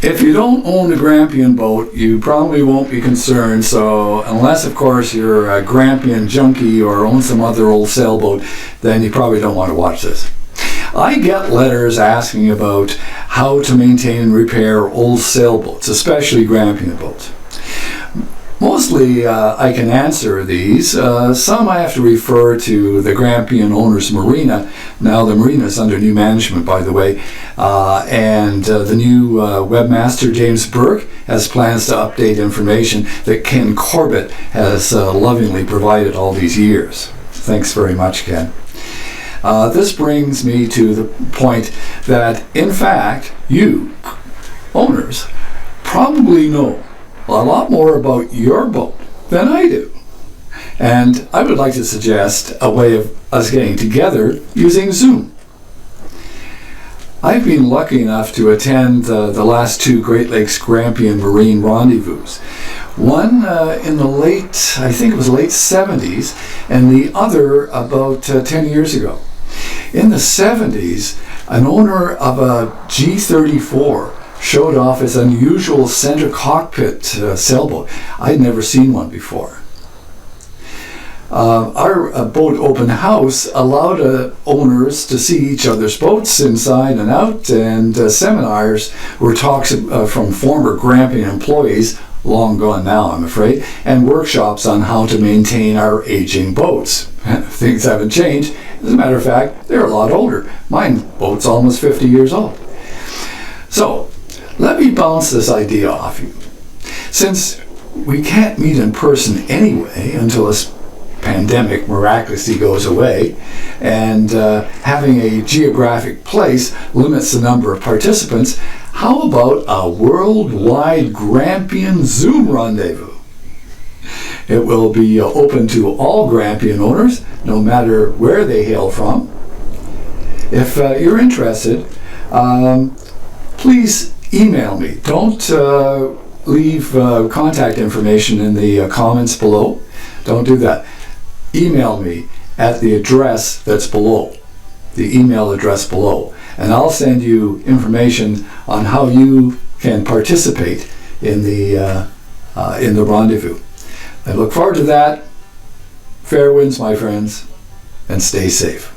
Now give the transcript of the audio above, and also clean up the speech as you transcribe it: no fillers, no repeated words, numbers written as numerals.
If you don't own a Grampian boat, you probably won't be concerned. So unless, of course, you're a Grampian junky or own some other old sailboat, then you probably don't want to watch this. I get letters asking about how to maintain and repair old sailboats, especially Grampian boats. Mostly I can answer these. Some I have to refer to the Grampian owner's Marina. Now the Marina is under new management, by the way, and the new webmaster, James Burke, has plans to update information that Ken Corbett has lovingly provided all these years. Thanks very much, Ken. This brings me to the point that, in fact, you, owners, probably know a lot more about your boat than I do. And I would like to suggest a way of us getting together using Zoom. I've been lucky enough to attend the last two Great Lakes Grampian Marine rendezvous. One in the late, I think it was late 70s, and the other about 10 years ago. In the 70s, an owner of a G34 showed off his unusual center cockpit sailboat. I'd never seen one before. Our boat open house allowed owners to see each other's boats inside and out, and seminars were talks from former Grampian employees, long gone now I'm afraid, and workshops on how to maintain our aging boats. Things haven't changed. As a matter of fact, they're a lot older. My boat's almost 50 years old. So, let me bounce this idea off you. Since we can't meet in person anyway until this pandemic miraculously goes away, and having a geographic place limits the number of participants, how about a Worldwide Grampian Zoom Rendezvous? It will be open to all Grampian owners, no matter where they hail from. If you're interested, please email me. Don't leave contact information in the comments below. Don't do that. Email me at the address that's below, the email address below, and I'll send you information on how you can participate in the rendezvous. I look forward to that. Fair winds, my friends, and stay safe.